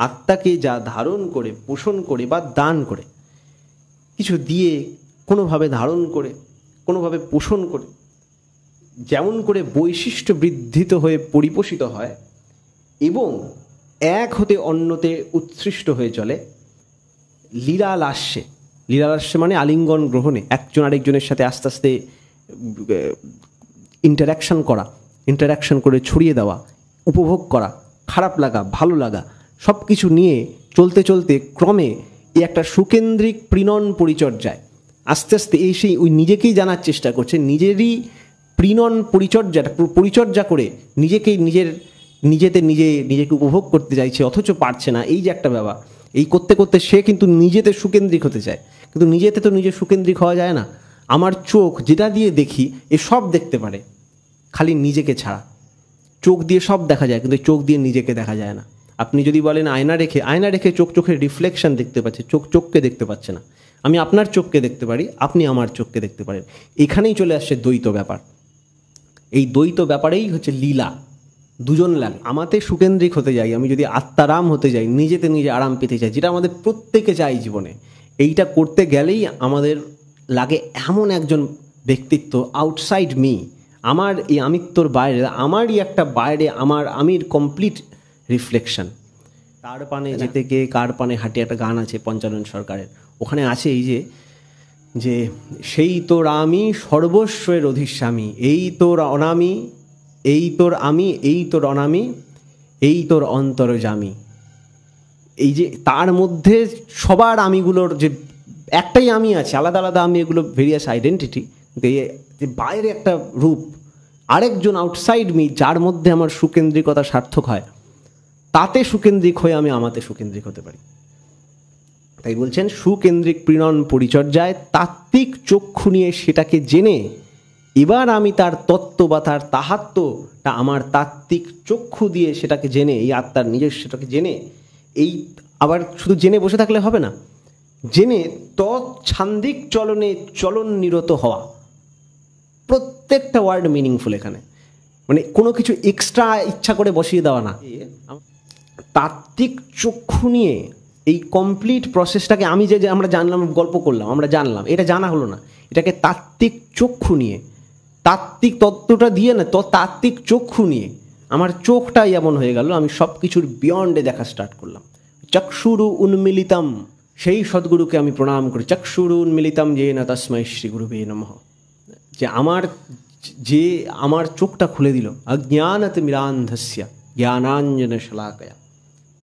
আত্মাকে যা ধারণ করে, পোষণ করে বা দান করে, কিছু দিয়ে, কোনোভাবে ধারণ করে, কোনোভাবে পোষণ করে, যেমন করে বৈশিষ্ট্য বৃদ্ধিত হয়ে পরিপোষিত হয় এবং এক হতে অন্যতে উৎসৃষ্ট হয়ে চলে, লীলালাস্যে, লীলালাস্যে মানে আলিঙ্গন গ্রহণে, একজন আরেকজনের সাথে আস্তে আস্তে ইন্টারাকশন করে ছড়িয়ে দেওয়া, উপভোগ করা, খারাপ লাগা, ভালো লাগা, সব কিছু নিয়ে চলতে চলতে ক্রমে এই একটা সুকেন্দ্রিক প্রিণন পরিচর্যায় আস্তে আস্তে সেই ওই নিজেকেই জানার চেষ্টা করছে, নিজেরই প্রিণন পরিচর্যা করে নিজেকে উপভোগ করতে চাইছে, অথচ পারছে না। এই যে একটা ব্যাপার, এই করতে করতে সে কিন্তু নিজেতে সুকেন্দ্রিক হতে চায়, কিন্তু নিজেতে তো নিজে সুকেন্দ্রিক হওয়া যায় না। আমার চোখ যেটা দিয়ে দেখি এ সব দেখতে পারে, খালি নিজেকে ছাড়া। চোখ দিয়ে সব দেখা যায়, কিন্তু চোখ দিয়ে নিজেকে দেখা যায় না। আপনি যদি বলেন আয়না রেখে চোখের রিফ্লেকশন দেখতে পাচ্ছে, চোখকে দেখতে পাচ্ছে না। আমি আপনার চোখকে দেখতে পারি, আপনি আমার চোখকে দেখতে পারেন। এখানেই চলে আসছে দ্বৈত ব্যাপার। এই দ্বৈত ব্যাপারেই হচ্ছে লীলা। দুজন লাগে, আমাতে সুকেন্দ্রিক হতে যাই, আমি যদি আত্মারাম হতে যাই, নিজেতে নিজে আরাম পেতে চাই, যেটা আমাদের প্রত্যেকে চাই জীবনে। এইটা করতে গেলেই আমাদের লাগে এমন একজন ব্যক্তিত্ব, আউটসাইড মি, আমার এই আমিত্বর বাইরে, আমারই একটা বাইরে আমির কমপ্লিট রিফ্লেকশন। তার পানে যেতে গিয়ে কার পানে হাঁটি, একটা গান আছে পঞ্চানন সরকারের, ওখানে আছে এই যে সেই তোর আমি সর্বস্বের অধিস্বামী, এই তোর অনামি, এই তোর আমি, এই তোর অনামি, এই তোর অন্তরজামি। এই যে তার মধ্যে সবার আমিগুলোর যে একটাই আমি আছে, আলাদা আলাদা আমি, এগুলো ভেরিয়াস আইডেন্টিটি, যে বাইরে একটা রূপ, আরেকজন আউটসাইড মি, যার মধ্যে আমার সুকেন্দ্রিকতা সার্থক হয়, তাতে সুকেন্দ্রিক হয়ে আমি আমাতে সুকেন্দ্রিক হতে পারি। তাই বলছেন সুকেন্দ্রিক প্রিণন পরিচর্যায় তাত্ত্বিক চক্ষু নিয়ে সেটাকে জেনে, এবার আমি তার তত্ত্ব বা তার তাহাত্ম্যটা আমার তাত্ত্বিক চক্ষু দিয়ে সেটাকে জেনে, এই আত্মার নিজের সেটাকে জেনে, এই আবার শুধু জেনে বসে থাকলে হবে না, জেনে তৎছান্দিক চলনে চলন নিরত হওয়া। প্রত্যেকটা ওয়ার্ড মিনিংফুল এখানে, মানে কোনো কিছু এক্সট্রা ইচ্ছা করে বসিয়ে দেওয়া না। তাত্ত্বিক চক্ষু নিয়ে এই কমপ্লিট প্রসেসটাকে আমি যে আমরা জানলাম, গল্প করলাম, আমরা জানলাম, এটা জানা হলো না, এটাকে তাত্ত্বিক চক্ষু নিয়ে, তাত্ত্বিক তত্ত্বটা দিয়ে না, তাত্ত্বিক চক্ষু নিয়ে আমার চোখটাই এমন হয়ে গেল, আমি সব কিছুর বিয়ন্ডে দেখা স্টার্ট করলাম। চক্ষুরু উন্মিলিতম, সেই সদ্গুরুকে আমি প্রণাম করি। চক্ষুরু উন্মিলিতম যেন তস্मै শ্রী গুরুবে নমঃ। যে আমার চোখটা খুলে দিল, অজ্ঞানতিমিরান্ধস্য জ্ঞানাঞ্জন শলাকয়া।